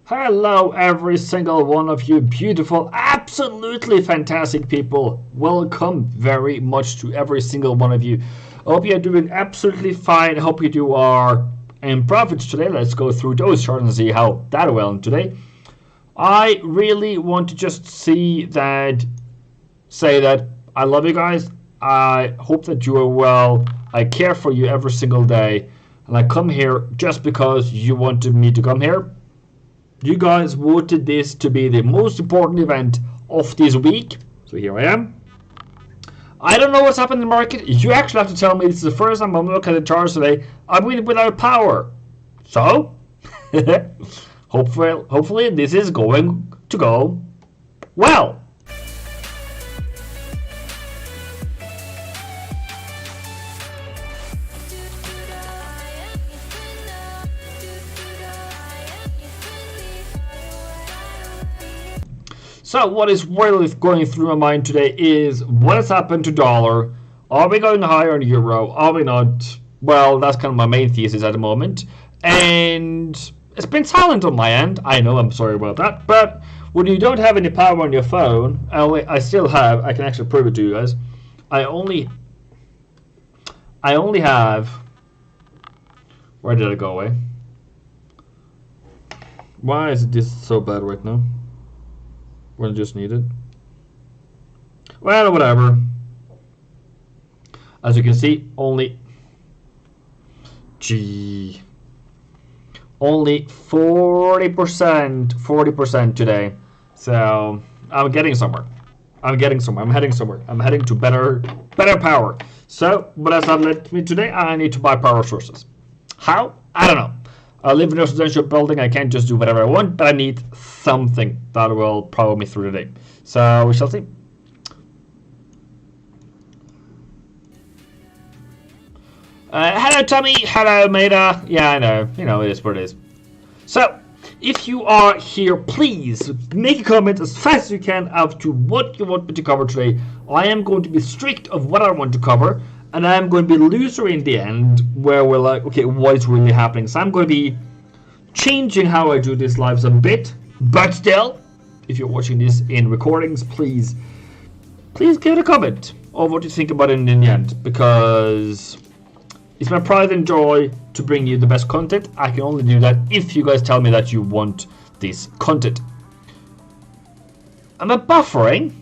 Hello, every single one of you beautiful, absolutely fantastic people. Welcome very much to every single one of you. I hope you're doing absolutely fine. I hope you are in profits today. Let's go through those charts and see how that went today. I really want to just say that I love you guys. I hope that you are well. I care for you every single day. And I come here just because you wanted me to come here. You guys voted this to be the most important event of this week. So here I am. I don't know what's happened in the market. You actually have to tell me. This is the first time I'm looking at the charts today. I'm winning without power. So, hopefully this is going to go well. So what is really going through my mind today is what has happened to dollar? Are we going higher in euro? Are we not? Well, that's kind of my main thesis at the moment. And it's been silent on my end. I know, I'm sorry about that. But when you don't have any power on your phone, I still have, I can actually prove it to you guys. I only have, where did it go away? Why is this so bad right now? When I just need it. Well, whatever. As you can see, only 40% today. So I'm getting somewhere. I'm heading somewhere. I'm heading to better power. So what has that led me today? I need to buy power sources. How? I don't know. I live in a residential building. I can't just do whatever I want, but I need something that will power me through the day. So we shall see. Hello, Tommy. Hello, Maida. Yeah, I know. You know, it is what it is. So, if you are here, please make a comment as fast as you can as to what you want me to cover today. I am going to be strict of what I want to cover. And I'm going to be looser in the end, where we're like, okay, what is really happening? So I'm going to be changing how I do these lives a bit. But still, if you're watching this in recordings, please give it a comment of what you think about it in the end. Because it's my pride and joy to bring you the best content. I can only do that if you guys tell me that you want this content. Am I buffering?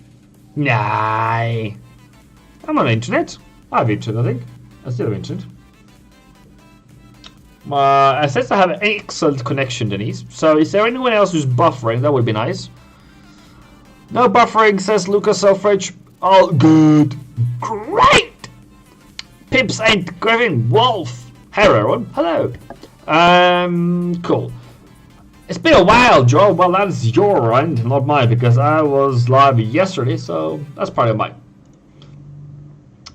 Nah. I'm on the internet. I have internet, I think. I still have internet. It says I have an excellent connection, Denise. So is there anyone else who's buffering? That would be nice. No buffering, says Lucas Selfridge. All good. Great! Pips ain't Griffin Wolf. Hello, everyone. Hello. Cool. It's been a while, Joe. Well, that's your end, not mine, because I was live yesterday, so that's part of mine.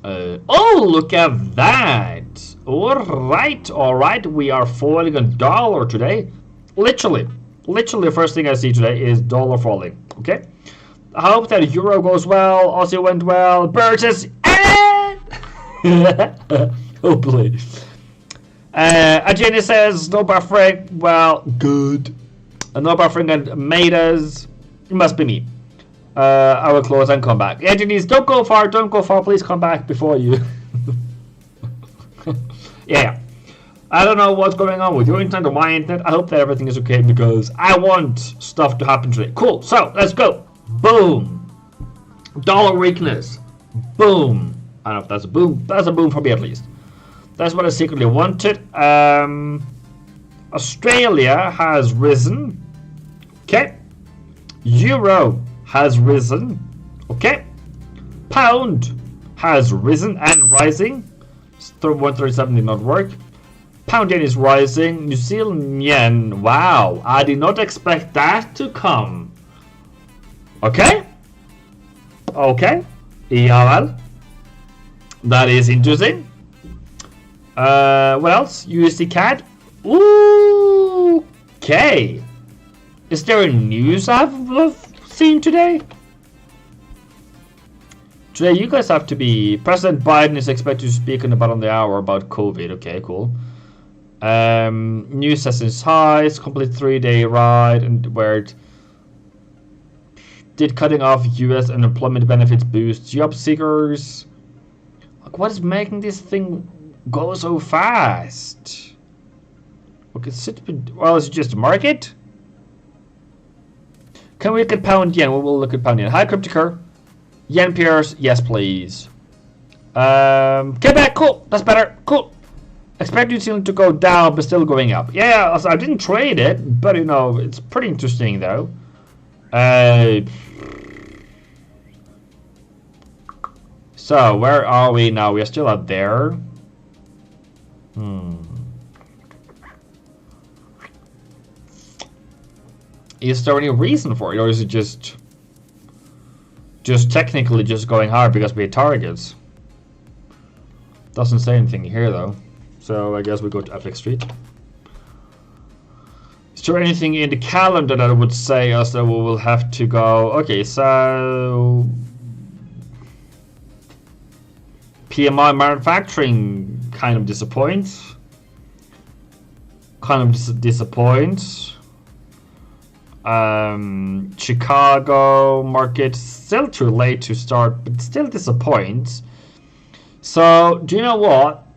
Oh, look at that. Alright, we are falling on dollar today. Literally, the first thing I see today is dollar falling. Okay, I hope that euro goes well. Aussie went well. Burgess, hopefully. Jenny says no buffering. Well, good. No buffering and Maidas. It must be me. I will close and come back. Engineers, don't go far, please come back before you. Yeah. I don't know what's going on with your internet or my internet. I hope that everything is okay because I want stuff to happen today. Cool, so let's go. Boom. Dollar weakness. Boom. I don't know if that's a boom. That's a boom for me at least. That's what I secretly wanted. Australia has risen. Okay. Euro has risen. Okay. Pound has risen and rising. 137 did not work. Pound yen is rising. New Zealand yen. Wow. I did not expect that to come. Okay. Okay. Yeah, well. That is interesting. What else? USD CAD. Ooh. Okay. Is there a news I've seen today? Today you guys have to be... President Biden is expected to speak in about on the hour about COVID. Okay, cool. New sessions highs, complete 3-day ride, and where it did cutting off US unemployment benefits boost job seekers. Like, what is making this thing go so fast? Okay, well, is it just a market? Can we look at pound yen? We will look at pound yen. Hi, Crypticur. Yen pairs, yes, please. Quebec, cool. That's better. Cool. Expect New Zealand to go down, but still going up. Yeah, also, I didn't trade it, but you know, it's pretty interesting though. So where are we now? We are still out there. Is there any reason for it, or is it just technically just going hard because we had targets? Doesn't say anything here though. So I guess we go to FX Street. Is there anything in the calendar that would say us that we will have to go? Okay, so PMI manufacturing kind of disappoints. Chicago market still too late to start, but still disappoints. So do you know what?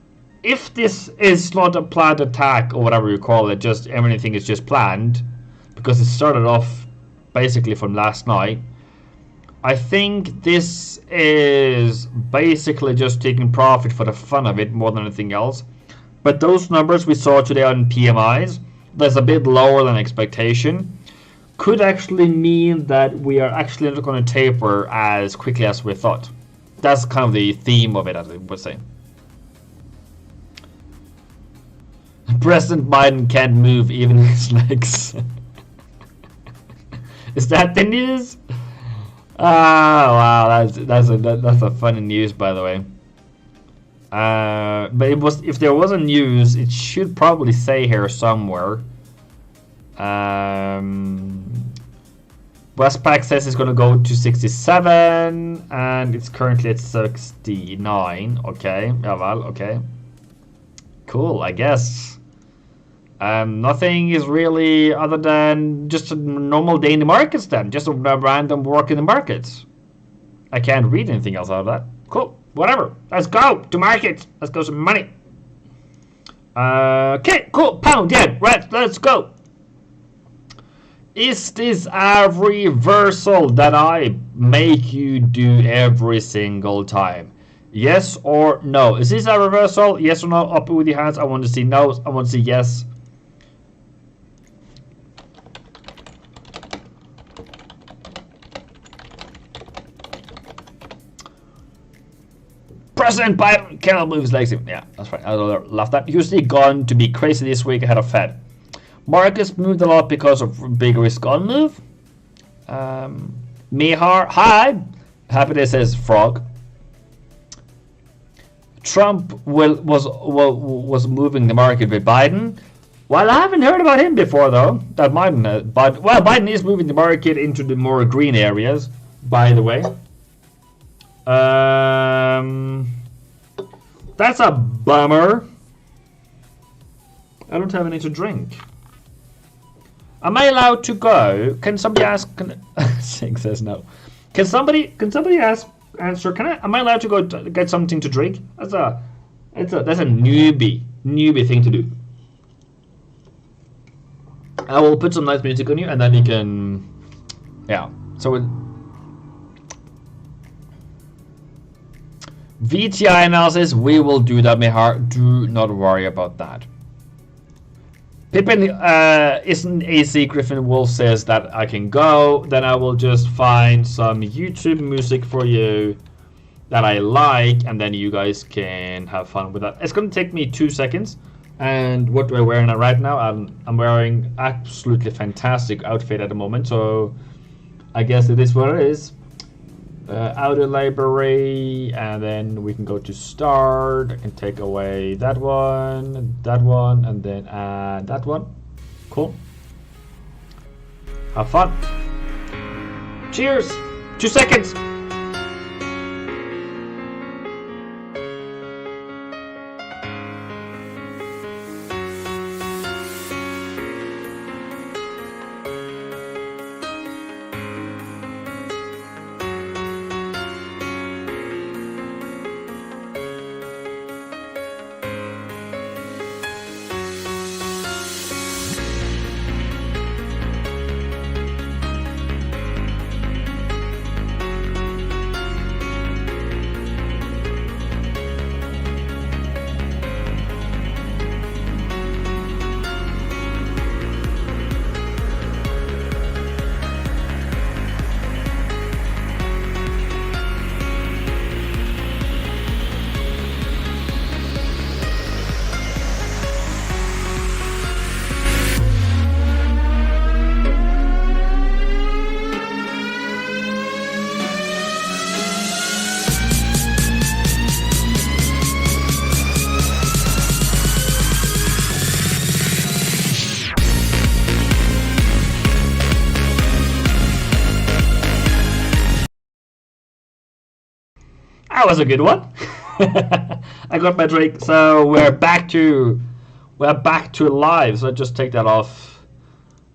If this is not a planned attack or whatever you call it, just everything is just planned, because it started off basically from last night, I think this is basically just taking profit for the fun of it more than anything else. But those numbers we saw today on PMIs, that's a bit lower than expectation, could actually mean that we are actually not going to taper as quickly as we thought. That's kind of the theme of it, as I would say. President Biden can't move even his legs. Is that the news? Wow, that's a funny news, by the way. But it was, if there was a news, it should probably say here somewhere. Westpac says it's going to go to 67, and it's currently at 69. Okay, yeah, well, okay. Cool, I guess. Nothing is really other than just a normal day in the markets then. Just a random work in the markets. I can't read anything else out of that. Cool, whatever. Let's go to markets. Let's go some money. Okay, cool. Pound, yen, right, let's go. Is this a reversal that I make you do every single time? Yes or no? Is this a reversal? Yes or no? Up with your hands. I want to see no. I want to see yes. President Biden cannot move his legs. Yeah, that's right. I love that. Usually going to be crazy this week ahead of Fed. Marcus moved a lot because of big risk on move. Mihar, hi. Happiness says frog. Trump was moving the market with Biden. Well, I haven't heard about him before though. That Biden, but well, Biden is moving the market into the more green areas. By the way, that's a bummer. I don't have any to drink. Am I allowed to go? Can somebody ask? Sing says no. Can somebody answer? Am I allowed to go get something to drink? That's a newbie thing to do. I will put some nice music on you, and then you can, yeah. So VTI analysis, we will do that, Mihar. Do not worry about that. Pippin isn't AC. Griffin Wolf says that I can go. Then I will just find some YouTube music for you that I like, and then you guys can have fun with that. It's going to take me 2 seconds. And what do I wear right now? I'm wearing absolutely fantastic outfit at the moment, so I guess it is what it is. Auto library, and then we can go to start. I can take away that one, and then add that one. Cool. Have fun. Cheers. 2 seconds. That was a good one. I got my drink. So we're back to live. So just take that off.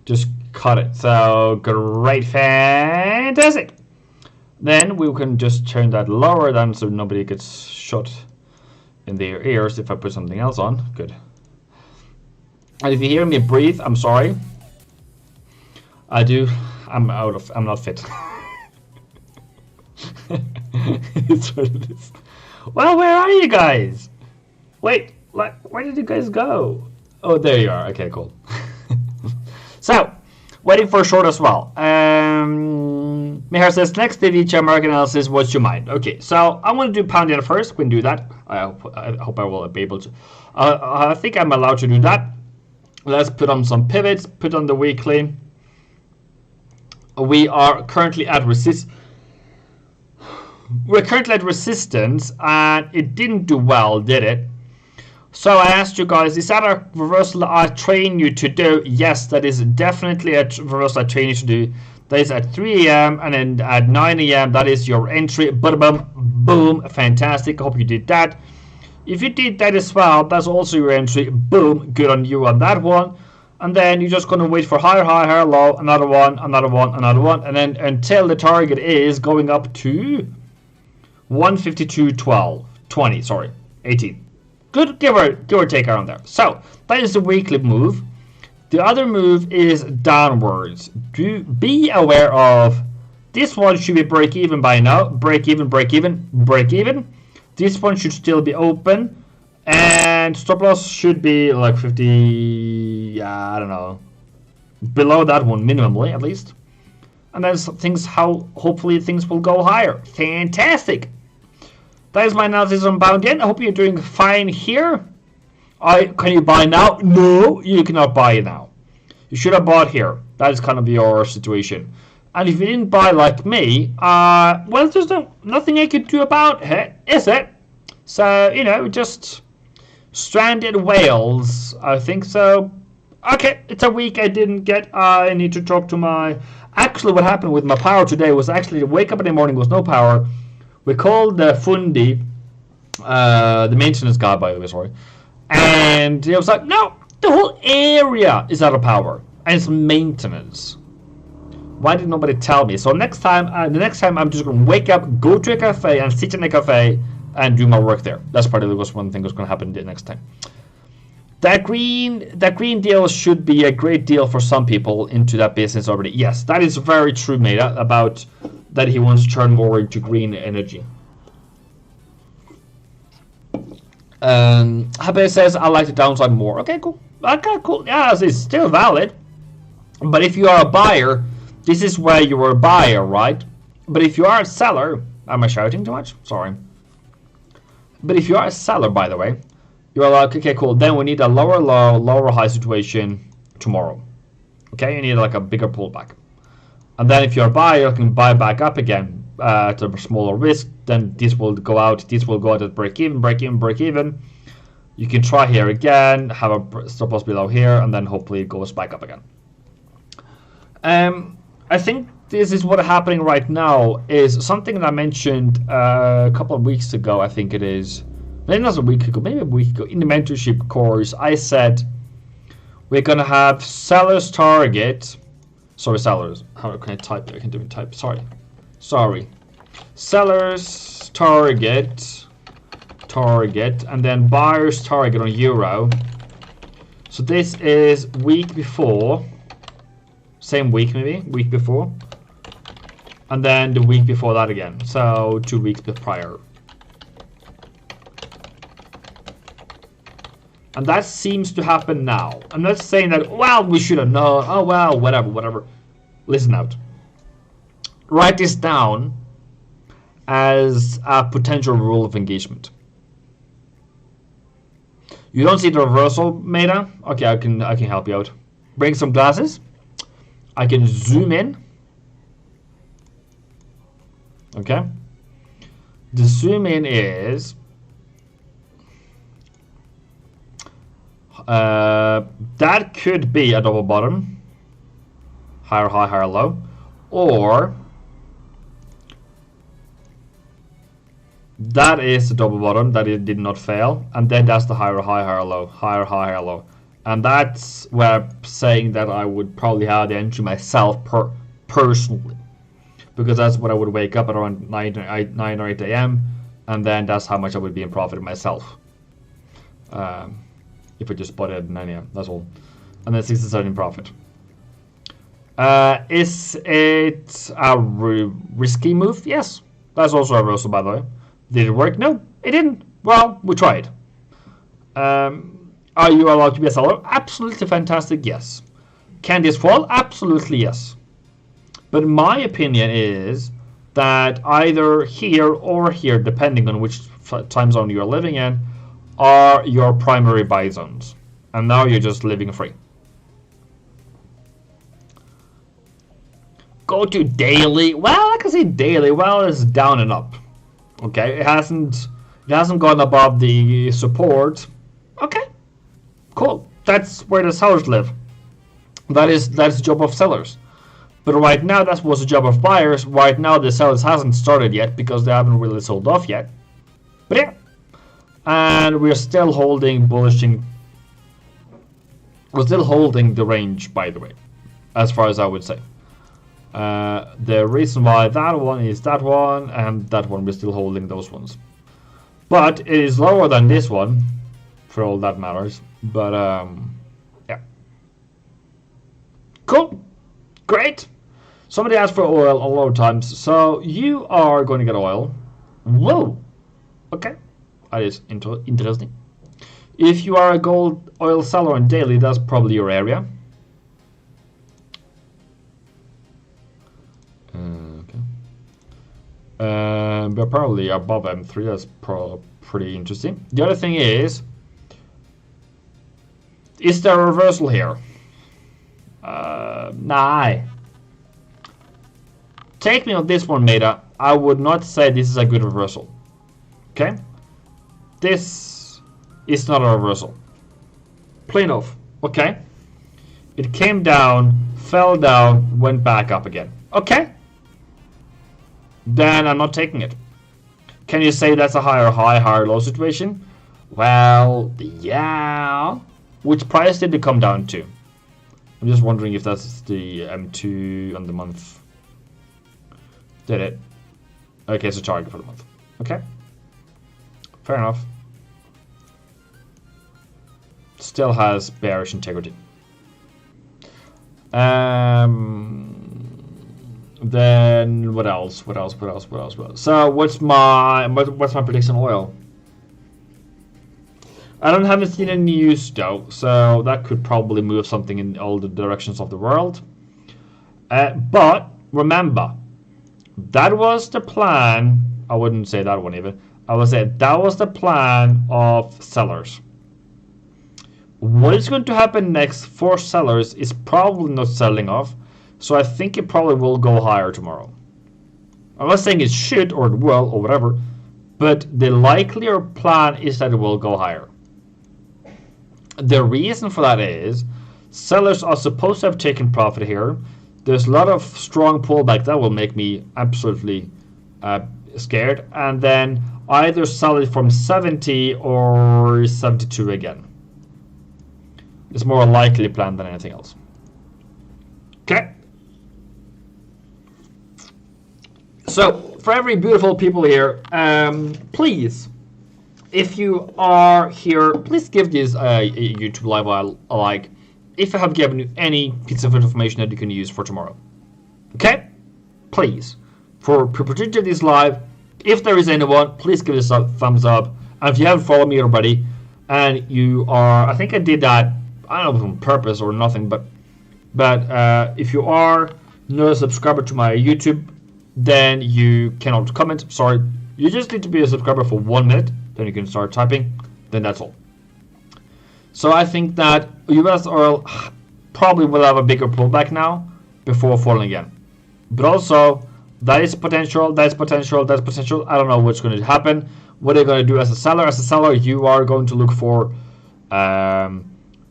Just cut it. So great, fantastic. Then we can just turn that lower down so nobody gets shot in their ears if I put something else on. Good. And if you hear me breathe, I'm sorry. I'm not fit. It's what it is. Well, where are you guys? Wait, where did you guys go? Oh, there you are. Okay, cool. So, waiting for a short as well. Mihar says, next DVH market analysis, what's your mind? Okay, so I want to do pound yen first. We can do that. I hope I will be able to. I think I'm allowed to do that. Let's put on some pivots, put on the weekly. We are currently at We're currently at resistance, and it didn't do well, did it? So I asked you guys, is that a reversal I train you to do? Yes, that is definitely a reversal I train you to do. That is at 3 a.m. and then at 9 a.m. That is your entry. Boom, boom, fantastic. I hope you did that. If you did that as well, that's also your entry. Boom, good on you on that one. And then you're just going to wait for higher, high, higher, low, another one, another one, another one, and then until the target is going up to 152.12, 20, sorry, 18. Good, give or take around there. So that is the weekly move. The other move is downwards. Be aware of this one should be break even by now. Break even, break even, break even. This one should still be open. And stop loss should be like 50, yeah, I don't know, below that one minimally at least. And then hopefully things will go higher. Fantastic. That is my analysis on pound yen. I hope you're doing fine here. Can you buy now? No, you cannot buy now. You should have bought here. That is kind of your situation. And if you didn't buy like me, well, there's nothing I could do about it, is it? So, just stranded whales, I think so. Okay, it's a week I didn't get. I need to talk to my... Actually, what happened with my power today was actually to wake up in the morning with no power. We called the Fundi, the maintenance guy, by the way, sorry. And he was like, no, the whole area is out of power. And it's maintenance. Why did nobody tell me? So the next time I'm just going to wake up, go to a cafe, and sit in a cafe and do my work there. That's probably one thing that's going to happen the next time. That green deal should be a great deal for some people into that business already. Yes, that is very true, Meta, about that he wants to turn more into green energy. Habe says, I like the downside more. Okay, cool. Okay, cool. Yeah, it's still valid. But if you are a buyer, this is where you are a buyer, right? But if you are a seller, am I shouting too much? Sorry. But if you are a seller, by the way, you're like, okay, cool. Then we need a lower low, lower high situation tomorrow. Okay, you need like a bigger pullback. And then if you're a buyer, you can buy back up again at a smaller risk. Then this will go out. This will go out at break even, break even, break even. You can try here again, have a stop loss below here, and then hopefully it goes back up again. I think this is what's happening right now is something that I mentioned a couple of weeks ago. I think it is. Maybe not a week ago, maybe a week ago. In the mentorship course, I said we're going to have sellers target. Sorry, sellers. How can I type? I can do it type. Sorry. Sellers target, and then buyers target on euro. So this is week before. Same week, maybe. Week before. And then the week before that again. So 2 weeks prior. And that seems to happen now. I'm not saying that, well, we should have known. Oh, well, whatever. Listen out. Write this down as a potential rule of engagement. You don't see the reversal, Meta? Okay, I can help you out. Bring some glasses. I can zoom in. Okay. The zoom in is that could be a double bottom, higher high, higher low, or That is the double bottom that it did not fail, and then that's the higher high, higher low, higher high, higher low, and that's where I'm saying that I would probably have the entry myself personally, because that's what I would wake up at around 9 or 8 a.m. and then that's how much I would be in profit myself. If I just bought it at 9 a.m. That's all, and then 67 in profit. Is it a risky move? Yes. That's also a reversal, by the way. Did it work? No, it didn't. Well, we tried. Are you allowed to be a seller? Absolutely fantastic, yes. Can this fall? Absolutely, yes. But my opinion is that either here or here, depending on which time zone you're living in, are your primary buy zones. And now you're just living free. Go to daily. Well, I can say daily. Well, it's down and up. Okay, it hasn't gone above the support. Okay, cool. That's where the sellers live. That's the job of sellers. But right now, that was the job of buyers. Right now, the sellers hasn't started yet because they haven't really sold off yet. But yeah, and we're still holding bullishing. We're still holding the range, by the way, as far as I would say. The reason why that one is that one and that one, we're still holding those ones, but it is lower than this one for all that matters. But yeah, cool, great. Somebody asked for oil a lot of times, so you are going to get oil. Whoa, okay, that is interesting. If you are a gold oil seller on daily, that's probably your area. But probably above M3, that's pretty interesting. The other thing is there a reversal here? Nah. Take me on this one, Meta. I would not say this is a good reversal. Okay? This is not a reversal. Plain off. Okay? It came down, fell down, went back up again. Okay? Then I'm not taking it. Can you say that's a higher high, higher low situation? Well, yeah. Which price did it come down to? I'm just wondering if that's the M2 on the month. Did it? Okay, so target for the month. Okay. Fair enough. Still has bearish integrity. Then what else? What else? So what's my prediction on oil? Haven't seen any news though, so that could probably move something in all the directions of the world. But remember, that was the plan. I wouldn't say that one even. I would say that was the plan of sellers. What is going to happen next for sellers is probably not selling off. So I think it probably will go higher tomorrow. I'm not saying it should or it will or whatever, but the likelier plan is that it will go higher. The reason for that is sellers are supposed to have taken profit here. There's a lot of strong pullback that will make me absolutely scared, and then either sell it from 70 or 72 again. It's more a likely plan than anything else. Okay. So, for every beautiful people here, please, if you are here, please give this YouTube live a like if I have given you any piece of information that you can use for tomorrow. Okay? Please. For particularly this live, if there is anyone, please give this a thumbs up. And if you haven't followed me already, and you are, I think I did that, I don't know if on purpose or nothing, but if you are not a subscriber to my YouTube, then you cannot comment. Sorry, you just need to be a subscriber for 1 minute, then you can start typing, then that's all. So I think that US oil probably will have a bigger pullback now before falling again. But also, that is potential, that's potential, that's potential. I don't know what's going to happen. What are you going to do as a seller? As a seller, you are going to look for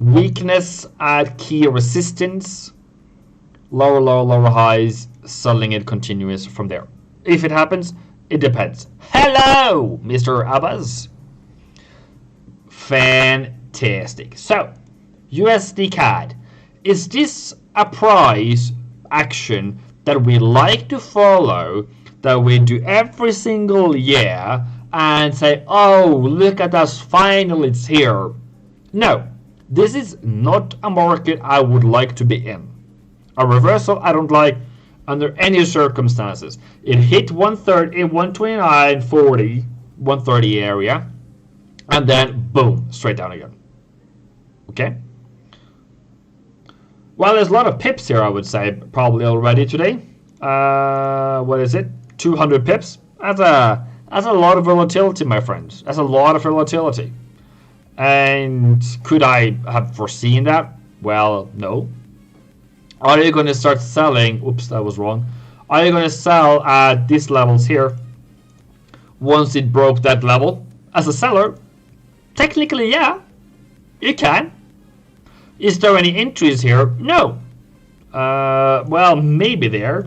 weakness at key resistance, lower highs, selling it continuous from there. If it happens, It depends. Hello, Mr. Abbas. Fantastic. So, USD CAD. Is this a price action that we like to follow, that we do every single year and say, oh, look at us, finally it's here? No, this is not a market I would like to be in. A reversal I don't like under any circumstances. It hit 130, 129.40, 130 area, and then boom, straight down again. Okay? Well, there's a lot of pips here, I would say, probably already today. What is it? 200 pips? That's a lot of volatility, my friends. That's a lot of volatility. And could I have foreseen that? Well, no. Are you going to start selling? Oops, that was wrong. Are you going to sell at these levels here once it broke that level? As a seller, technically, yeah, you can. Is there any entries here? No. Well, maybe there.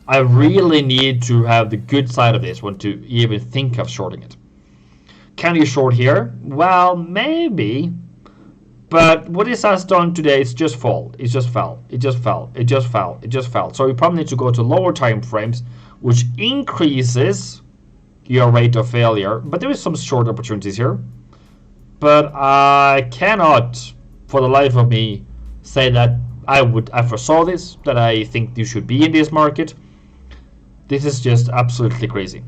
I really need to have the good side of this one to even think of shorting it. Can you short here? Well, maybe. But what this has done today is just fall. It just fell. It just fell. It just fell. It just fell. So you probably need to go to lower time frames, which increases your rate of failure. But there is some short opportunities here. But I cannot, for the life of me, say that I foresaw this, that I think you should be in this market. This is just absolutely crazy.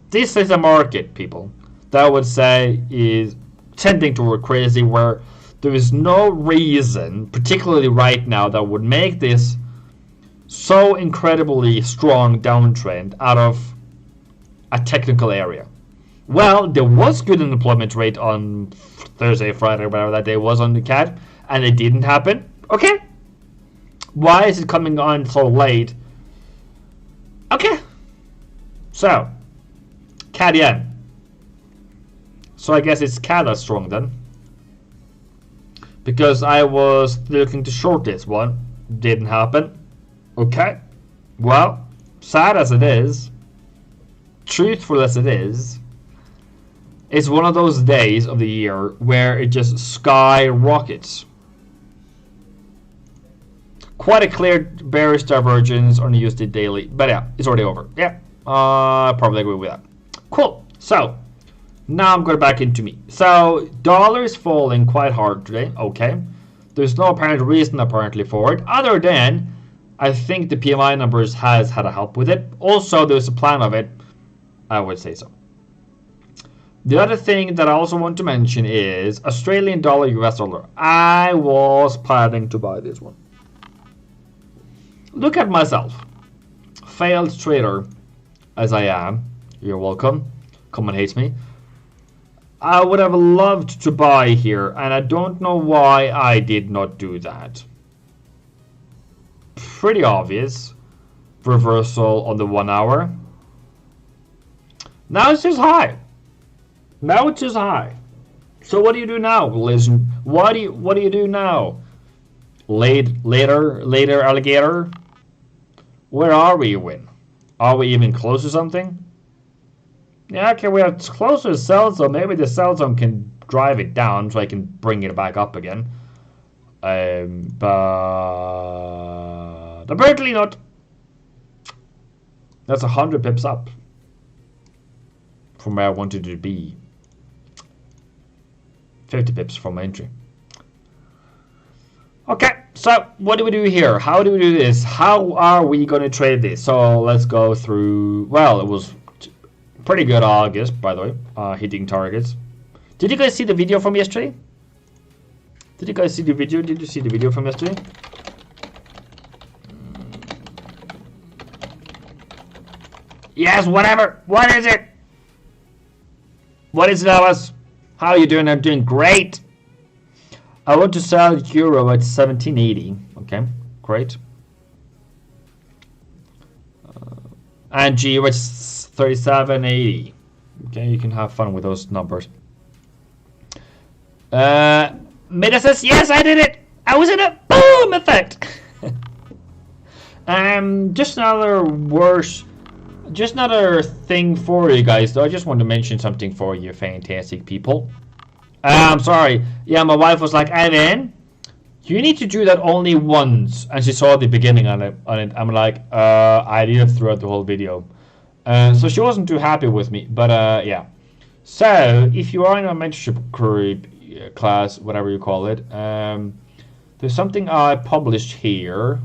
This is a market, people, that I would say is tending toward crazy, where there is no reason, particularly right now, that would make this so incredibly strong downtrend out of a technical area. Well, there was good unemployment rate on Thursday, Friday, whatever that day was on the CAD, and it didn't happen. Okay. Why is it coming on so late? Okay. So, CAD yen. So I guess it's CAD that's strong then. Because I was looking to short this one. Didn't happen. Okay. Well, sad as it is, truthful as it is, it's one of those days of the year where it just skyrockets. Quite a clear bearish divergence on the USD daily. But yeah, it's already over. Yeah, I probably agree with that. Cool. So, now I'm going back into me. So, dollar is falling quite hard today. Okay. There's no apparent reason apparently for it, other than I think the PMI numbers has had a help with it. Also, there's a plan of it. I would say so. The other thing that I also want to mention is Australian dollar, US dollar. I was planning to buy this one. Look at myself. Failed trader as I am. You're welcome. Come and hate me. I would have loved to buy here, and I don't know why I did not do that. Pretty obvious. Reversal on the 1 hour. Now it's just high. Now it's just high. So what do you do now, listen? What do you do now? Later, alligator. Where are we, Win? Are we even close to something? Yeah, okay, we are closer to sell zone. Maybe the sell zone can drive it down so I can bring it back up again. But apparently not. That's 100 pips up from where I wanted to be. 50 pips from my entry. Okay, so what do we do here? How do we do this? How are we going to trade this? So let's go through. Well, it was pretty good August, by the way, hitting targets. Did you guys see the video from yesterday? Did you guys see the video? Did you see the video from yesterday? Yes, whatever. What is it? What is it, Alice? How are you doing? I'm doing great. I want to sell euro at 1780. Okay, great. And G at 3780. Okay, you can have fun with those numbers. Meta says, yes, I did it. I was in a boom effect. Just another worse. Just another thing for you guys, though. I just want to mention something for you, fantastic people. I'm sorry. Yeah, my wife was like, Evan, you need to do that only once. And she saw the beginning on it. I'm like, I did it throughout the whole video. So she wasn't too happy with me. But yeah. So if you are in a mentorship group, class, whatever you call it, there's something I published here.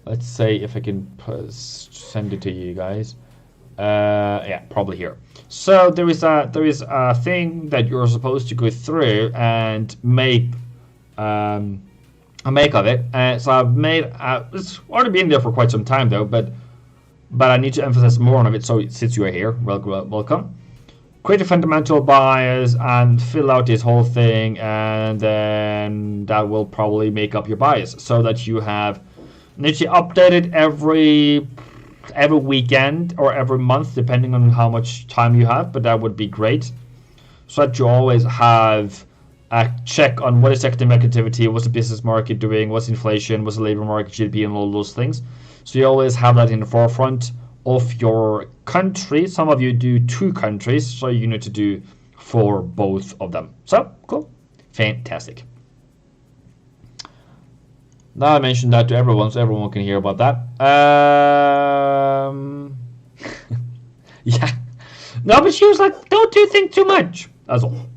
Let's say if I can send it to you guys. Yeah, probably here. So there is a thing that you're supposed to go through and make a make of it. So I've made. It's already been there for quite some time though, but I need to emphasize more on it. So since you are here, welcome. Create a fundamental bias and fill out this whole thing, and then that will probably make up your bias so that you have. Need to update it every weekend or every month, depending on how much time you have. But that would be great, so that you always have a check on what is economic activity, what's the business market doing, what's inflation, what's the labor market, GDP, and all those things. So you always have that in the forefront of your country. Some of you do 2 countries, so you need to do for both of them. So cool, fantastic. Now I mentioned that to everyone, so everyone can hear about that. Yeah. No, but she was like, don't you think too much? That's all.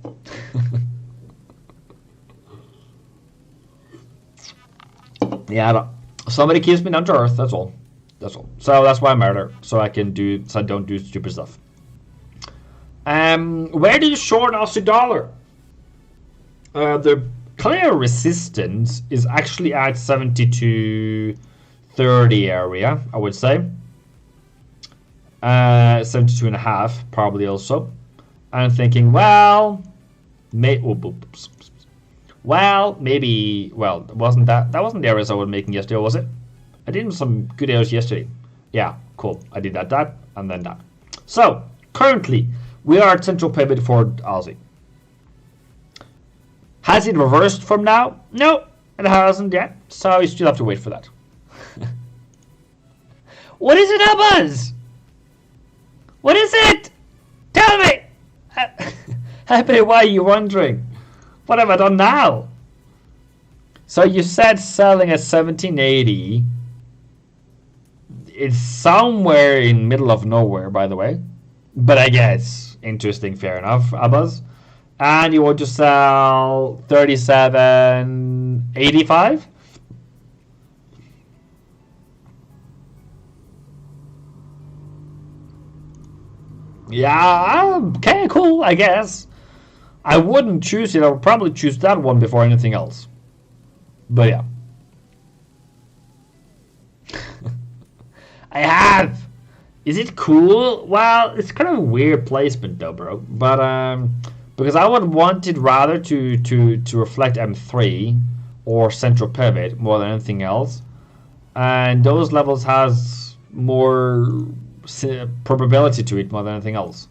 Yeah, but somebody keeps me down to earth, that's all. That's all. So that's why I married her, so I don't do stupid stuff. Where do you short Aussie dollar? The clear resistance is actually at 72.30 area, I would say. 72.5 probably also. I'm thinking, well, maybe, wasn't that wasn't the areas I was making yesterday, was it? I did some good areas yesterday. Yeah, cool. I did that, and then that. So currently we are at central pivot for Aussie. Has it reversed from now? No, it hasn't yet. So you still have to wait for that. What is it, Buzz? What is it? Tell me. Happy, why are you wondering? What have I done now? So you said selling at 1780. It's somewhere in middle of nowhere, by the way. But I guess interesting, fair enough, Abbas. And you want to sell 37.85? Yeah, okay, cool, I guess. I wouldn't choose it. I would probably choose that one before anything else. But yeah. I have. Is it cool? Well, it's kind of a weird placement though, bro. But because I would want it rather to reflect M3 or central pivot more than anything else, and those levels has more probability to it more than anything else.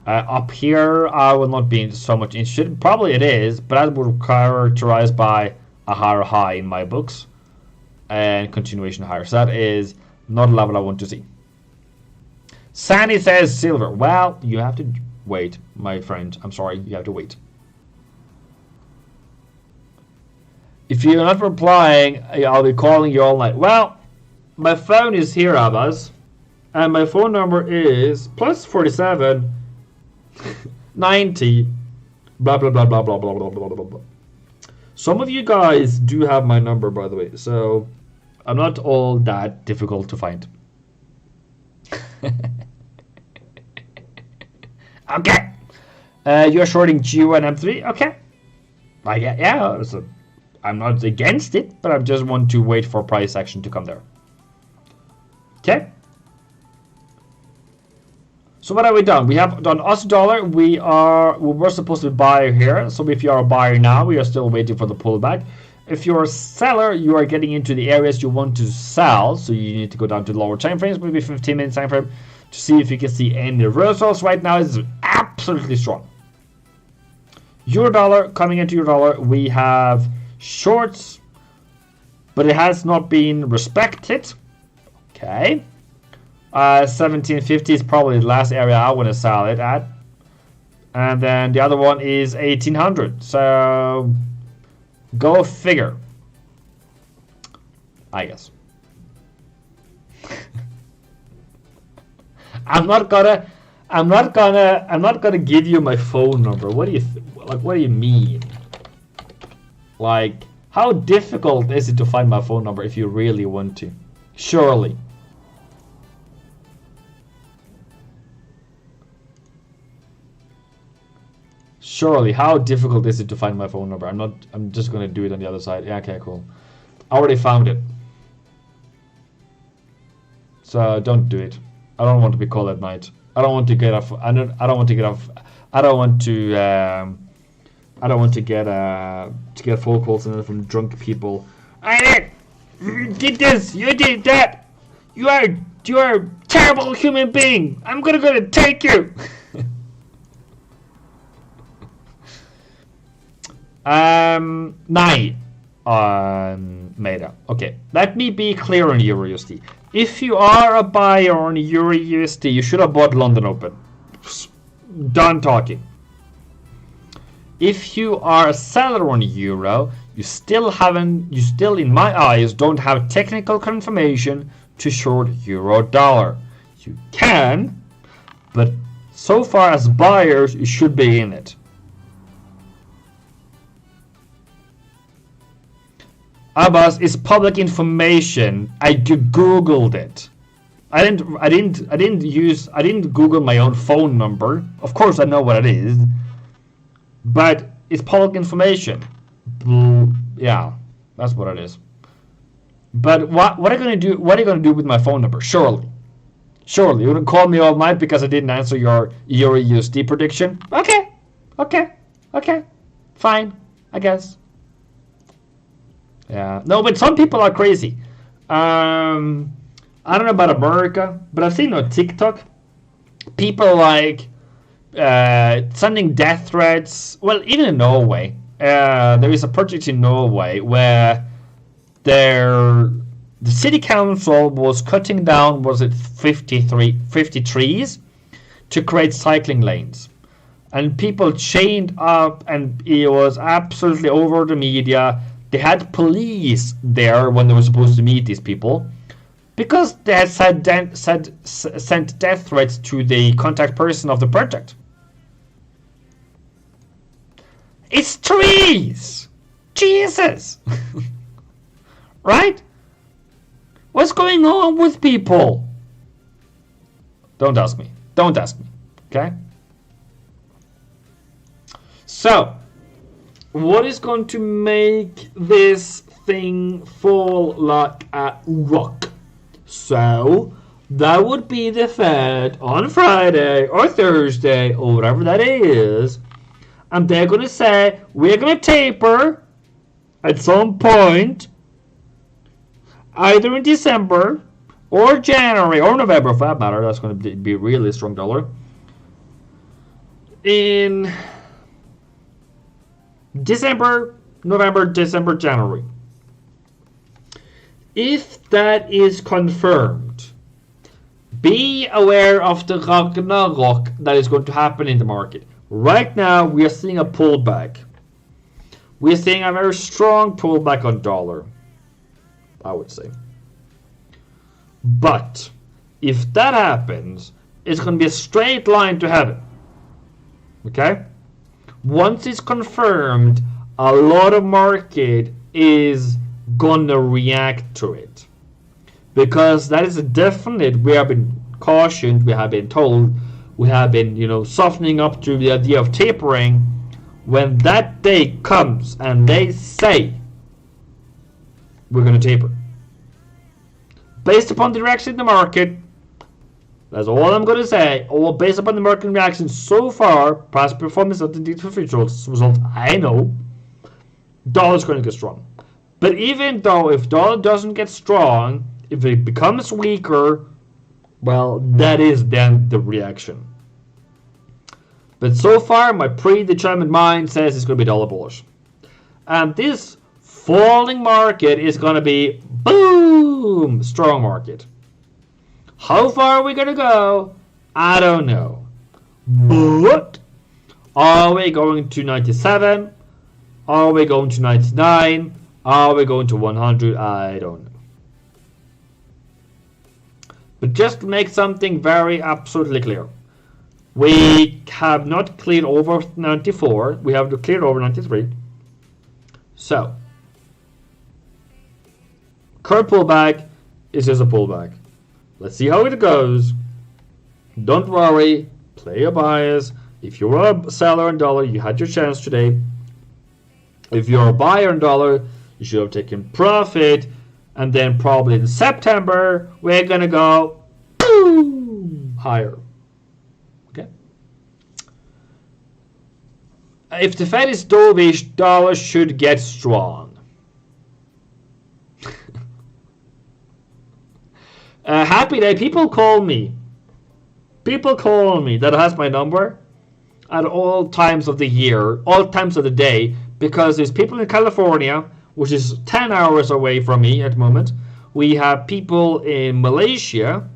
Up here, I will not be so much interested. Probably it is, but that would characterized by a higher high in my books and continuation higher. So that is not a level I want to see. Sandy says silver. Well, you have to wait, my friend. I'm sorry, you have to wait. If you're not replying, I'll be calling you all night. Well, my phone is here, Abbas, and my phone number is +47 90 blah blah blah blah blah blah blah blah blah blah. Some of you guys do have my number, by the way, so I'm not all that difficult to find. Okay. You're shorting GU and M3? Okay. Yeah, so I'm not against it, but I just want to wait for price action to come there. Okay. So what have we done? We have done Aussie dollar. We were supposed to be buyer here. So if you are a buyer now, we are still waiting for the pullback. If you're a seller, you are getting into the areas you want to sell. So you need to go down to lower time frames, maybe 15-minute time frame, to see if you can see any reversals. Right now it's absolutely strong. Euro dollar, coming into euro dollar, we have shorts, but it has not been respected. Okay. 1750 is probably the last area I want to sell it at. And then the other one is 1800. So go figure, I guess. I'm not gonna give you my phone number. What do you what do you mean? Like, how difficult is it to find my phone number if you really want to? Surely. Surely, how difficult is it to find my phone number? I'm just gonna do it on the other side. Yeah, okay, cool. I already found it. So don't do it. I don't want to be called at night. I don't want to get off. I don't want to get off. I don't want to. I don't want to get phone calls from drunk people. You did this. You did that. You are a terrible human being. I'm gonna take you. Nej. Meta. Okay. Let me be clear on EURUSD. If you are a buyer on EURUSD, you should have bought London Open. Done talking. If you are a seller on Euro, you still, in my eyes, don't have technical confirmation to short Euro dollar. You can, but so far as buyers, you should be in it. Abbas, is public information. I googled it. I didn't Google my own phone number. Of course I know what it is. But it's public information. Yeah, that's what it is. But what are you gonna do? What are you gonna do with my phone number? Surely you wouldn't call me all night because I didn't answer your USD prediction. Okay, fine, I guess. Yeah, no, but some people are crazy. I don't know about America, but I've seen on TikTok people like sending death threats. Well, even in Norway, there is a project in Norway where the city council was cutting down, was it 50 trees to create cycling lanes, and people chained up, and it was absolutely over the media. They had police there when they were supposed to meet these people because they had sent death threats to the contact person of the project. It's trees! Jesus! Right? What's going on with people? Don't ask me. Okay? So, what is going to make this thing fall like a rock? So, that would be the Fed on Friday or Thursday or whatever that is. And they're going to say, we're going to taper at some point, either in December or January or November, for that matter. That's going to be a really strong dollar. In December, November, December, January. If that is confirmed, be aware of the Ragnarok that is going to happen in the market. Right now, we are seeing a pullback. We are seeing a very strong pullback on dollar, I would say. But if that happens, it's going to be a straight line to heaven. Okay? Once it's confirmed, a lot of market is gonna react to it, because that is a definite. We have been cautioned, we have been told, we have been, softening up to the idea of tapering. When that day comes and they say we're gonna taper, based upon the direction in the market, that's all I'm going to say. All based upon the market reaction so far, past performance of the future results, I know dollar's going to get strong. But even though if dollar doesn't get strong, if it becomes weaker, well, that is then the reaction. But so far, my predetermined mind says it's going to be dollar bullish. And this Falling market is going to be boom, strong market. How far are we going to go? I don't know. But are we going to 97? Are we going to 99? Are we going to 100? I don't know. But just to make something very absolutely clear. We have not cleared over 94. We have to clear over 93. So, current pullback is just a pullback. Let's see how it goes. Don't worry. Play your bias. If you're a seller in dollar, you had your chance today. If you're a buyer in dollar, you should have taken profit. And then probably in September, we're going to go boom, higher. Okay. If the Fed is dovish, dollar should get strong. Happy day. People call me. People call me that has my number at all times of the year, all times of the day, because there's people in California, which is 10 hours away from me at the moment. We have people in Malaysia.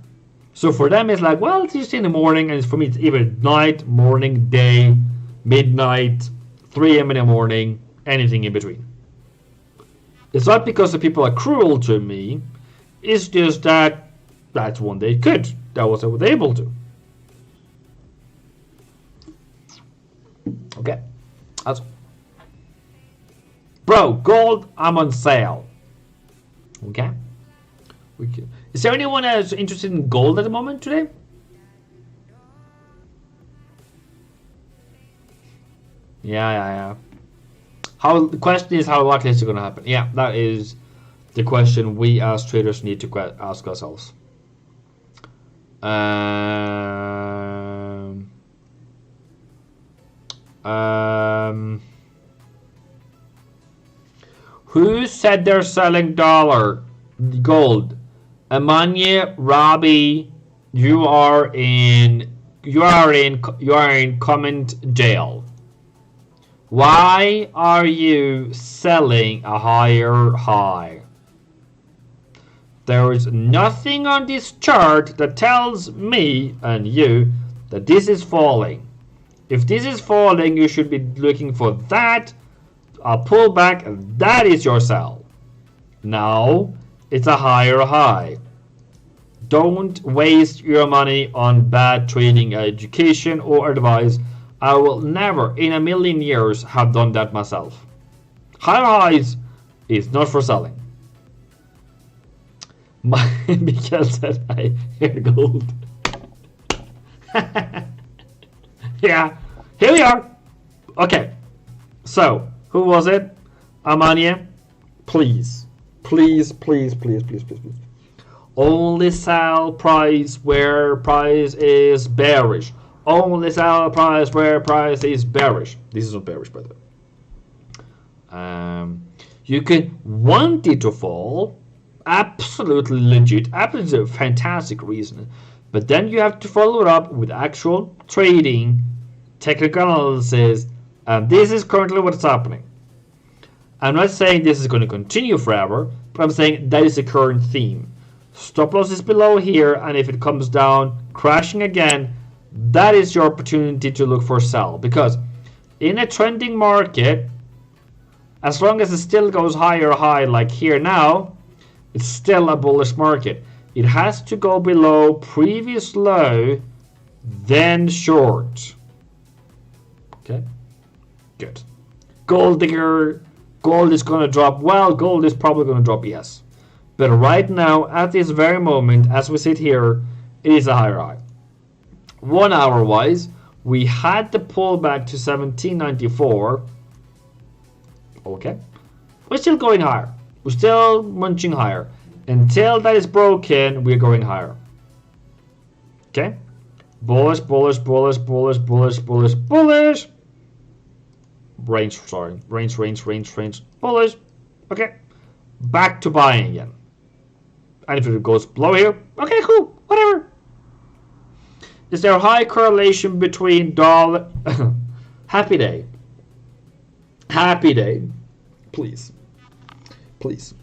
So for them, it's like, well, it's just in the morning. And for me, it's either night, morning, day, midnight, 3 a.m. in the morning, anything in between. It's not because the people are cruel to me. It's just that that's when they could. That was what they were able to. Okay. That's bro, gold, I'm on sale. Okay. Is there anyone else interested in gold at the moment today? Yeah. The question is how likely is it going to happen? Yeah, that is the question we as traders need to ask ourselves. Who said they're selling gold? Amanya, Robbie, you are in comment jail. Why are you selling a higher high? There is nothing on this chart that tells me and you that this is falling. If this is falling, you should be looking for that, a pullback, and that is your sell. Now, it's a higher high. Don't waste your money on bad trading education or advice. I will never in a million years have done that myself. Higher highs is not for selling. Mikael said I hear gold. Yeah, here we are. Okay, so who was it? Amania, please. Only sell price where price is bearish. Only sell price where price is bearish. This is not bearish, by the way. You can want it to fall. Absolutely legit. Absolutely fantastic reason. But then you have to follow it up with actual trading, technical analysis, and this is currently what's happening. I'm not saying this is going to continue forever, but I'm saying that is the current theme. Stop loss is below here, and if it comes down, crashing again, that is your opportunity to look for sell. Because in a trending market, as long as it still goes higher high like here now, it's still a bullish market. It has to go below previous low, then short. Okay, good. Gold digger, gold is going to drop. Well, gold is probably going to drop, yes. But right now, at this very moment, as we sit here, it is a higher high. 1 hour wise, we had the pullback to 1794. Okay, we're still going higher. We're still munching higher. Until that is broken, we're going higher. Okay, bullish. Range. Bullish. Okay, back to buying again. And if it goes below here, okay, cool, whatever. Is there a high correlation between dollar? Happy day, please. please.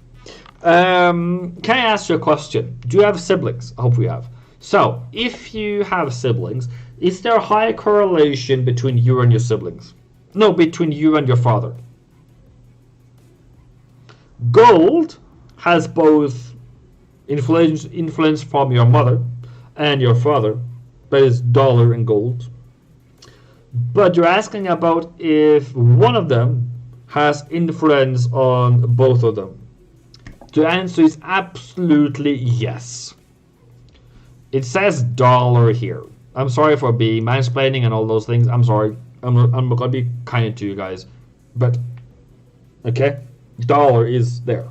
Can I ask you a question? Do you have siblings? I hope you have. So, if you have siblings, is there a high correlation between you and your siblings? No, between you and your father. Gold has both influence from your mother and your father, but it's dollar and gold. But you're asking about if one of them has influence on both of them. The answer is absolutely yes. It says dollar here. I'm sorry for being mansplaining and all those things. I'm sorry. I'm gonna be kind to you guys, but okay, dollar is there.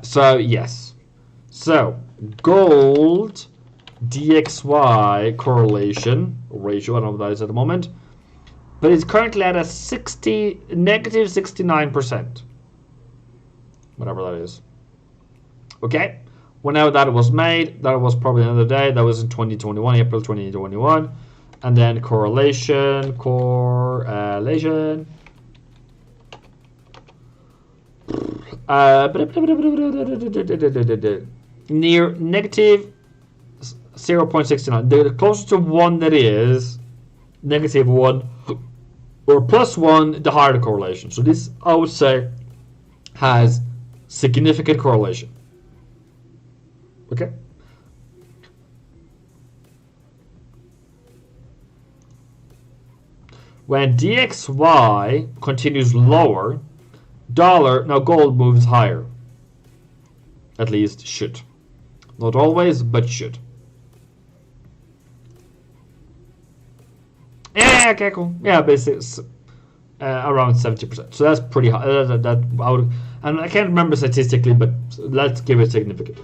So yes. So gold DXY correlation ratio. I don't know what that is at the moment, but it's currently at a negative 69%. Whatever that is. Okay. Whenever that was made, that was probably another day. That was in 2021, April 2021. And then correlation. Near negative 0.69. The closer to 1 that is, negative 1, or plus 1, the higher the correlation. So this, I would say, has significant correlation. Okay. When DXY continues lower, gold moves higher. At least should. Not always, but should. Yeah, okay, cool. Yeah, basically around 70%. So that's pretty high. And I can't remember statistically, but let's give it significant.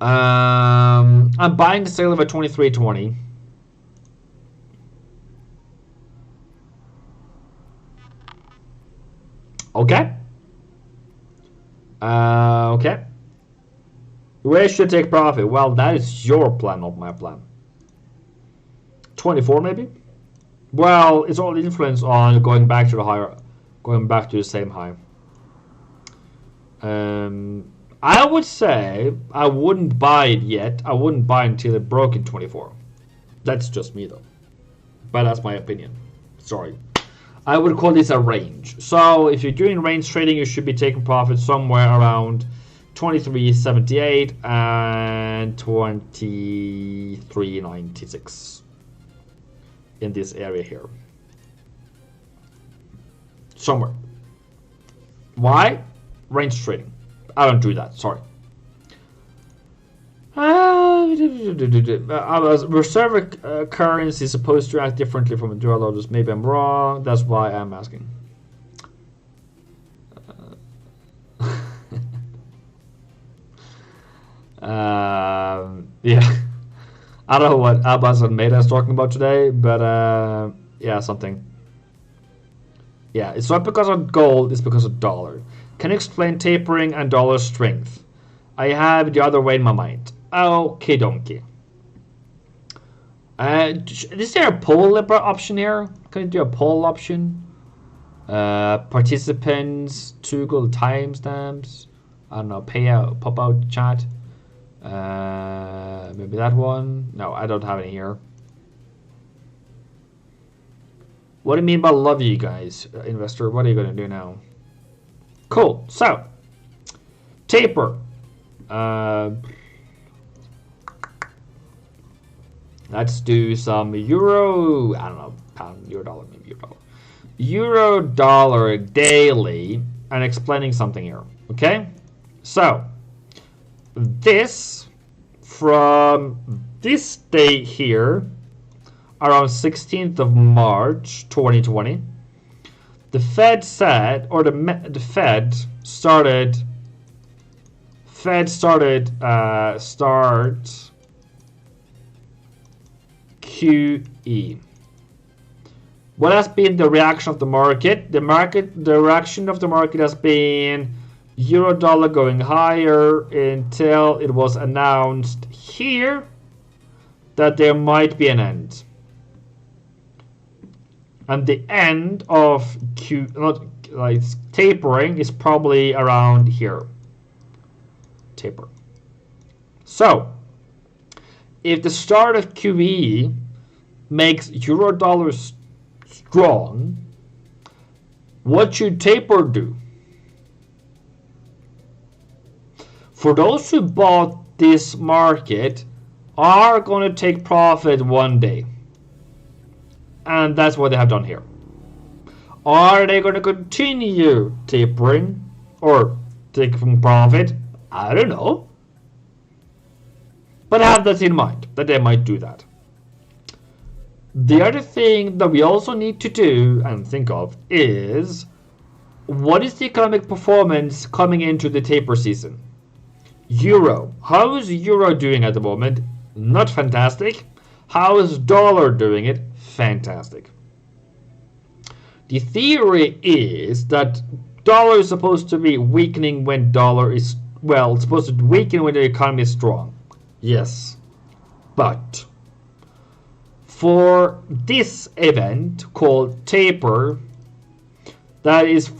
I'm buying the sale of a 23.20. Okay. Okay. Where should I take profit? Well, that is your plan, not my plan. 24 maybe? Well, it's all influence on going back to the same high. I would say I wouldn't buy it yet. I wouldn't buy until it broke in 24. That's just me though. But that's my opinion. Sorry. I would call this a range. So if you're doing range trading, you should be taking profit somewhere around 23.78 and 23.96 in this area here. Somewhere. Why? Range trading. I don't do that, sorry. Reserve currency is supposed to act differently from a dual orders. Maybe I'm wrong. That's why I'm asking. Yeah. I don't know what Abbas and Meta is talking about today, but yeah, something. Yeah, it's not because of gold, it's because of dollar. Can you explain tapering and dollar strength? I have the other way in my mind. Okay, donkey. Is there a poll option here? Can you do a poll option? Participants, toggle timestamps. I don't know, payout, pop out chat. Maybe that one. No, I don't have any here. What do you mean by love you guys, investor? What are you gonna do now? Cool. So, taper. Let's do some euro. I don't know, pound, euro, dollar, maybe euro, dollar. Euro, dollar daily, and explaining something here. Okay. So, this from this day here, around 16th of March 2020, the Fed said, or the Fed started QE. What has been the reaction of the market? The reaction of the market has been euro dollar going higher until it was announced here that there might be an end. and the end of tapering is probably around here. Taper. So, if the start of QE makes euro dollar strong, what should taper do? For those who bought this market are going to take profit one day. And that's what they have done here. Are they going to continue tapering or taking profit? I don't know. But have that in mind, that they might do that. The other thing that we also need to do and think of is, what is the economic performance coming into the taper season? Euro. How is euro doing at the moment? Not fantastic. How is dollar doing it? Fantastic. The theory is that dollar is supposed to be weakening when dollar is, well, it's supposed to weaken when the economy is strong. Yes. But for this event called taper, that is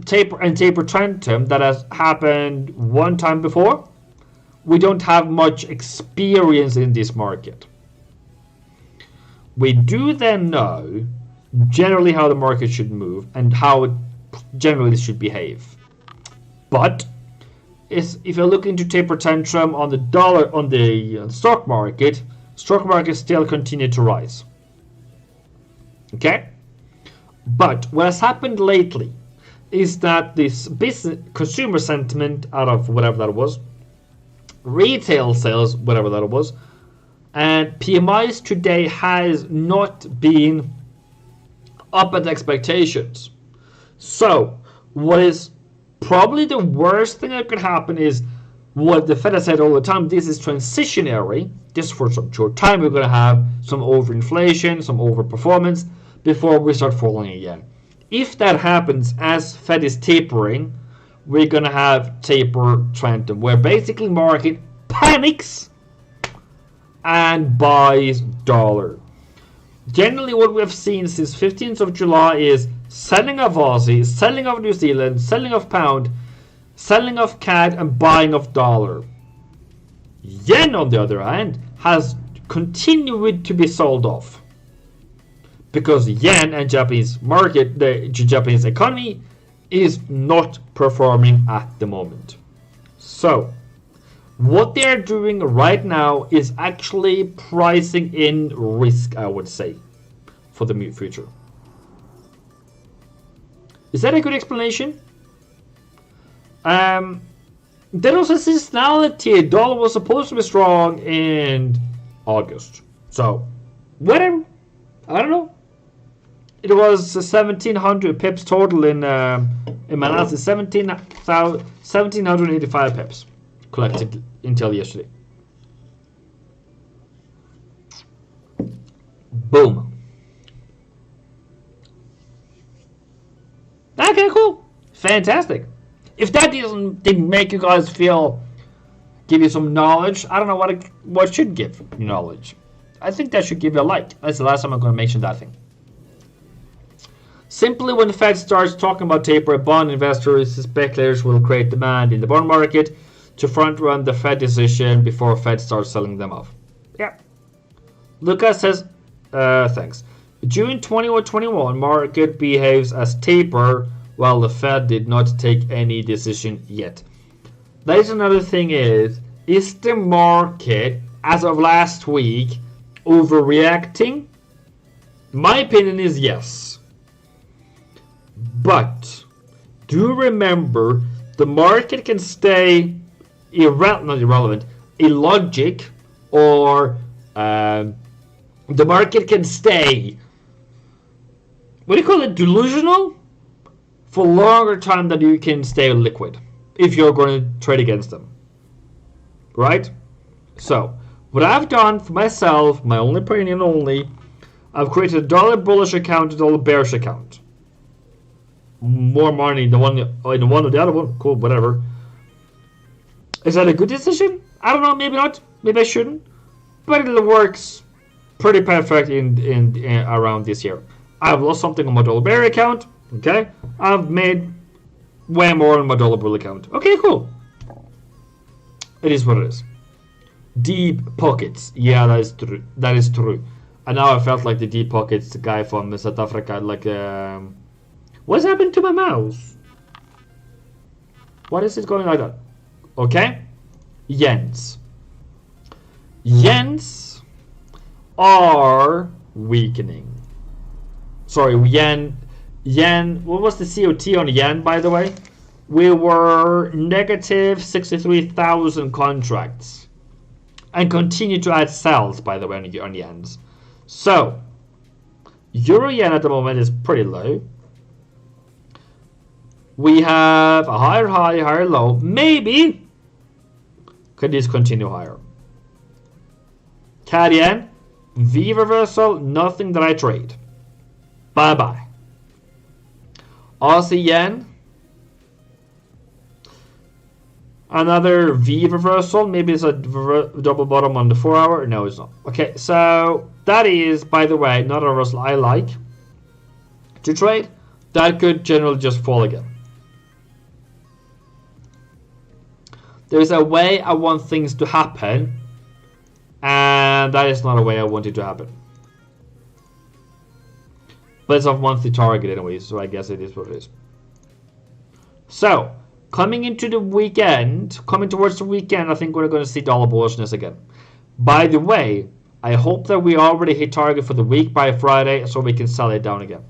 taper and taper tantrum that has happened one time before, we don't have much experience in this market. We do then know generally how the market should move and how it generally should behave. But if you look into taper tantrum on the dollar, on the stock market still continue to rise. Okay? But what has happened lately is that this business consumer sentiment out of whatever that was, retail sales, whatever that was, and PMIs today has not been up at expectations. So what is probably the worst thing that could happen is what the Fed has said all the time: this is transitionary, just for some short time. We're going to have some overinflation, some overperformance before we start falling again. If that happens as Fed is tapering, we're going to have taper tantrum, where basically market panics and buys dollar. Generally what we have seen since 15th of July is selling of Aussie, selling of New Zealand, selling of pound, selling of CAD, and buying of dollar. Yen, on the other hand, has continued to be sold off, because yen and Japanese market, the Japanese economy, is not performing at the moment. So what they're doing right now is actually pricing in risk, I would say, for the future. Is that a good explanation? There was a seasonality. Dollar was supposed to be strong in August. So, whatever. I don't know. It was 1,700 pips total in my analysis. 1,785 pips collected until yesterday. Boom. Okay, cool. Fantastic. If that didn't make you guys give you some knowledge, I don't know what should give you knowledge. I think that should give you a like. That's the last time I'm going to mention that thing. Simply, when the Fed starts talking about taper, bond investors, speculators will create demand in the bond market to front run the Fed decision before Fed starts selling them off. Yeah. Lucas says, thanks. June 21 market behaves as taper, while the Fed did not take any decision yet. That is another thing is the market, as of last week, overreacting? My opinion is yes. But do remember, the market can stay illogic, or the market can stay, what do you call it, delusional, for longer time than you can stay liquid if you're going to trade against them. Right? So, what I've done for myself, my own opinion only, I've created a dollar bullish account, a dollar bearish account. More money in the one or the other one. Cool, whatever. Is that a good decision? I don't know, maybe not. Maybe I shouldn't. But it works pretty perfect in around this year. I've lost something on my dollar bear account. Okay, I've made way more on my dollar bull account. Okay, cool. It is what it is. Deep pockets. Yeah, that is true. That is true. And now I felt like the deep pockets guy from South Africa. Like, what's happened to my mouse? What is it going like that? Okay. Yens. Yens are weakening. Sorry, yen. What was the COT on yen, by the way? We were negative 63,000 contracts. And continue to add sells, by the way, on yens. So, euro yen at the moment is pretty low. We have a higher high, higher low. Maybe could this continue higher? CAD yen, V reversal, nothing that I trade. Bye bye. Aussie yen, another V reversal. Maybe it's a double bottom on the 4 hour. No, it's not. Okay, so that is, by the way, not a reversal I like to trade. That could generally just fall again. There's a way I want things to happen, and that is not a way I want it to happen. But it's a monthly target anyway, so I guess it is what it is. So, coming into the weekend, coming towards the weekend, I think we're going to see dollar bullishness again. By the way, I hope that we already hit target for the week by Friday, so we can sell it down again.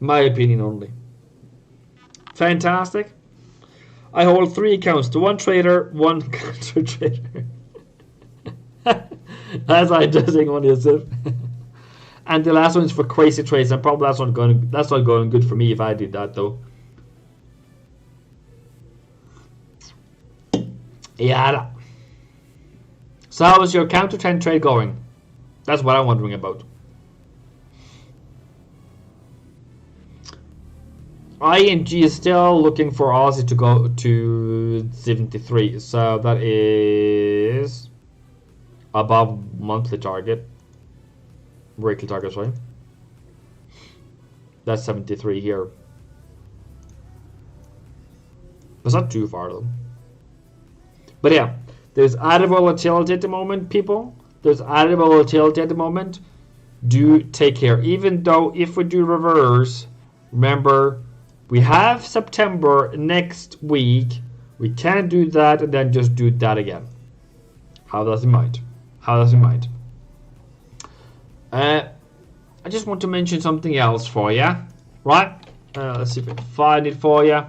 My opinion only. Fantastic. I hold 3 accounts to 1 trader, 1 counter trader. That's how I'm doing on yourself. And the last one is for crazy trades, and probably that's not going good for me if I did that though. Yeah. So how is your counter trend trade going? That's what I'm wondering about. ING is still looking for Aussie to go to 73, so that is above monthly target, weekly target, sorry. That's 73 here. It's not too far though. But yeah, there's added volatility at the moment, people. There's added volatility at the moment. Do take care. Even though if we do reverse, remember, we have September next week. We can't do that and then just do that again. Have that in mind. Have that in mind. I just want to mention something else for you. Right? Let's see if I can find it for you.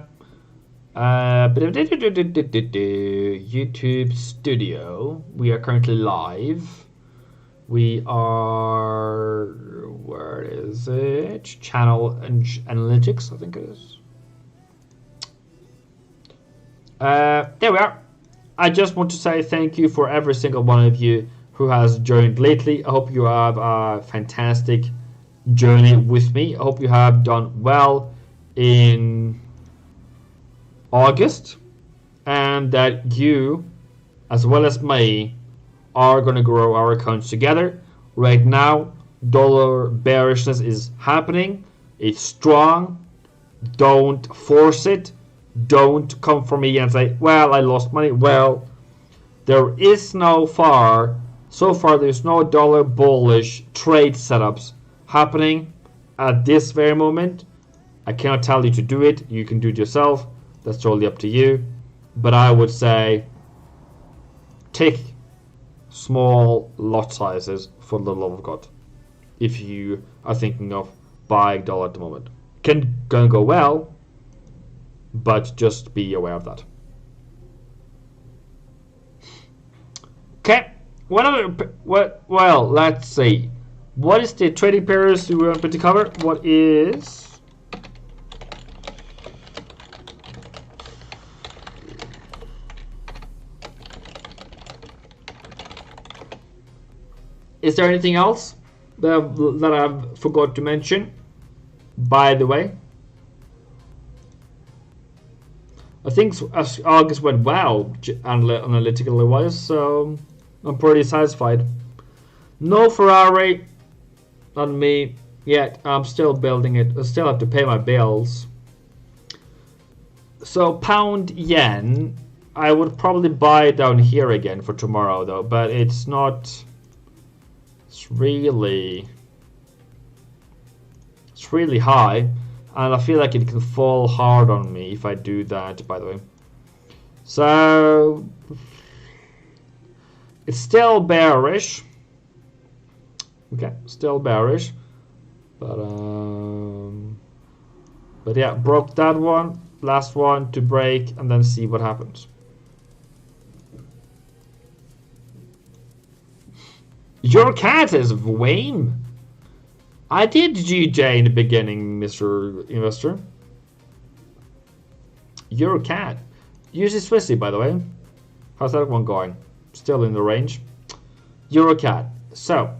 YouTube Studio. We are currently live. We are, where is it? Channel Analytics, I think it is. There we are. I just want to say thank you for every single one of you who has joined lately. I hope you have a fantastic journey with me. I hope you have done well in August, and that you, as well as me, are going to grow our accounts together. Right now, dollar bearishness is happening. It's strong. Don't force it. Don't come for me and say, well, I lost money. Well, there is so far there's no dollar bullish trade setups happening at this very moment. I cannot tell you to do it. You can do it yourself. That's totally up to you. But I would say take small lot sizes for the love of God if you are thinking of buying dollar at the moment. Can go well, but just be aware of that. Okay, well, let's see. What is the trading pairs we want to cover? What is... Is there anything else that I've forgot to mention? By the way, I think August went well analytically wise, so I'm pretty satisfied. No Ferrari on me. yet. I'm still building it. I still have to pay my bills. So pound yen, I would probably buy down here again for tomorrow though, but it's not. It's really high, and I feel like it can fall hard on me if I do that. By the way, so it's still bearish. Okay, still bearish, but yeah, broke that one. Last one to break, and then see what happens. Your cat is Wayne. I did GJ in the beginning, Mr. Investor. Your cat. Use it Swissy, by the way. How's that one going? Still in the range. Euro cat. So.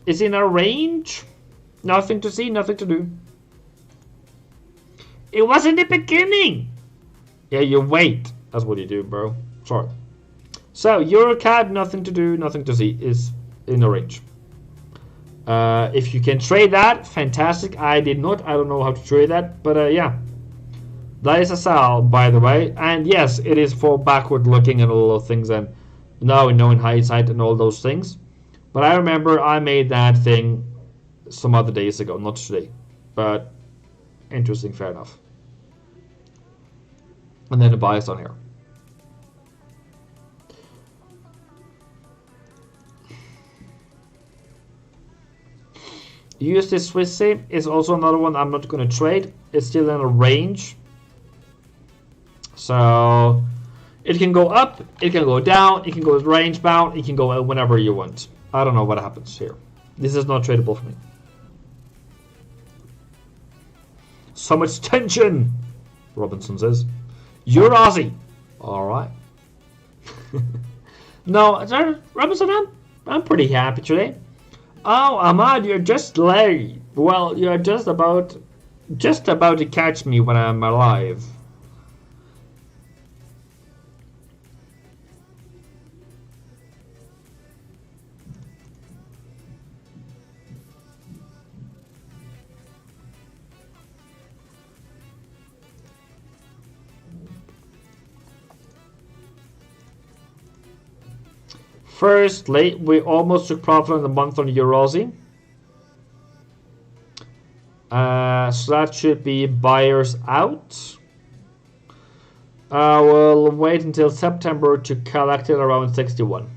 Is in a range. Nothing to see, nothing to do. It was in the beginning. Yeah, you wait. That's what you do, bro. Sorry. So, EuroCAD, nothing to do, nothing to see, is in the range. If you can trade that, fantastic. I did not. I don't know how to trade that, but yeah. That is a sell, by the way. And yes, it is for backward looking and all those things, and now we know in hindsight and all those things. But I remember I made that thing some other days ago, not today. But interesting, fair enough. And then the bias on here. USD Swissy is also another one I'm not going to trade. It's still in a range. So it can go up, it can go down, it can go range bound, it can go whenever you want. I don't know what happens here. This is not tradable for me. So much tension, Robinson says. You're Aussie. Alright. No, Robinson, I'm pretty happy today. Oh, Ahmad, you're just late. Well, you're just about to catch me when I'm alive. Firstly, we almost took profit on the month on Euro-Aussie. So that should be buyers out. We'll wait until September to collect it around 61.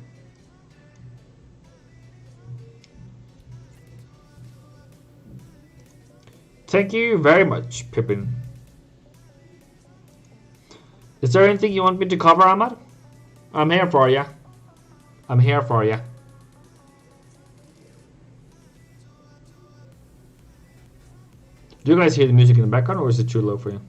Thank you very much, Pippin. Is there anything you want me to cover, Ahmad? I'm here for you. I'm here for you. Do you guys hear the music in the background, or is it too low for you?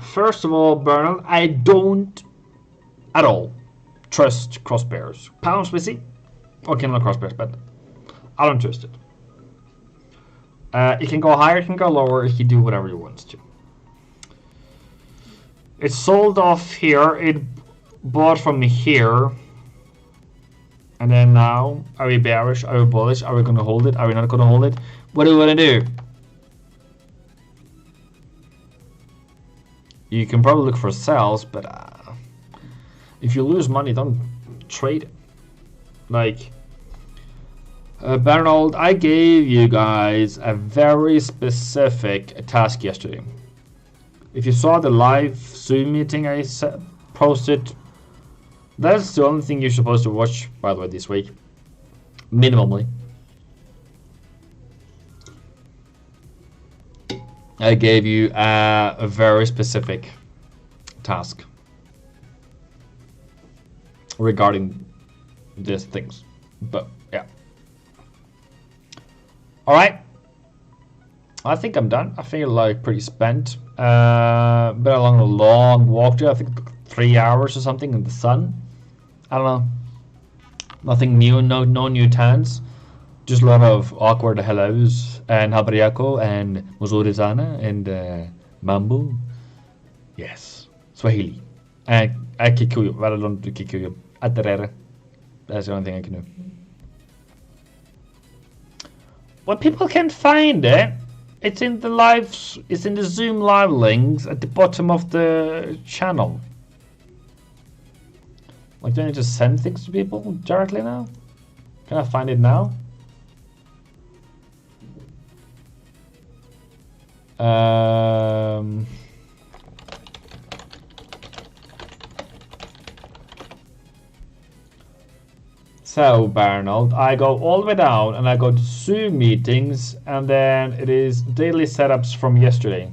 First of all, Bernard, I don't at all trust crosspairs. Pound Swissy, okay, not crosspairs, but I don't trust it. It can go higher, it can go lower, it can do whatever it wants to. It sold off here, it bought from here, and then now, are we bearish, are we bullish, are we going to hold it, are we not going to hold it? What are we going to do? You can probably look for sells, but if you lose money, don't trade it. Like, Bernard, I gave you guys a very specific task yesterday. If you saw the live Zoom meeting I posted That's the only thing you're supposed to watch, by the way, this week. Minimally. I gave you a very specific task regarding these things. But yeah. Alright. I think I'm done. I feel like pretty spent. Been along a long walk today. I think 3 hours or something in the sun. I don't know. Nothing new, no new tans. Just a lot of awkward hellos and habriako and muzurizana and mambo. Yes. Swahili. And Kikuyu. Well, I don't do Kikuyu. Aterere. That's the only thing I can do. Well, people can't find it. It's in the lives. It's in the Zoom live links at the bottom of the channel. Like, do I need to send things to people directly now? Can I find it now? So, Barnold, I go all the way down and I go to Zoom meetings, and then it is daily setups from yesterday.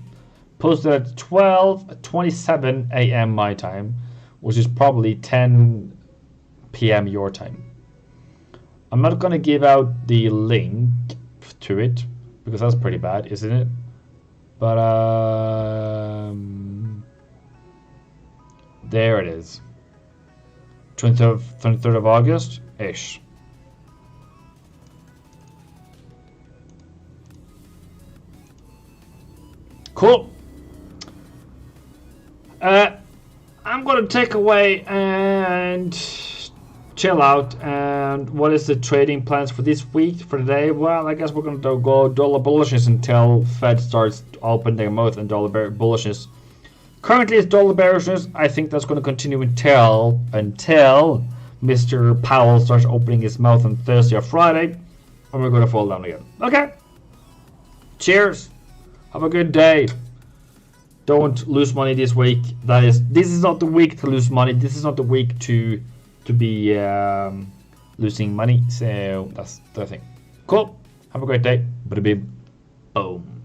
Posted at 12:27 a.m. my time, which is probably 10 p.m. your time. I'm not going to give out the link to it, because that's pretty bad, isn't it? But, there it is. 23rd of August-ish. Cool. I'm going to take away and chill out. And what is the trading plans for this week, for today? Well, I guess we're going to go dollar bullishness until Fed starts opening their mouth and dollar bullishness. Currently it's dollar bearishness. I think that's going to continue until Mr. Powell starts opening his mouth on Thursday or Friday, and we're going to fall down again. Okay. Cheers. Have a good day. Don't lose money this week. This is not the week to lose money. This is not the week to be losing money. So that's the thing. Cool. Have a great day. Bada bing. Boom.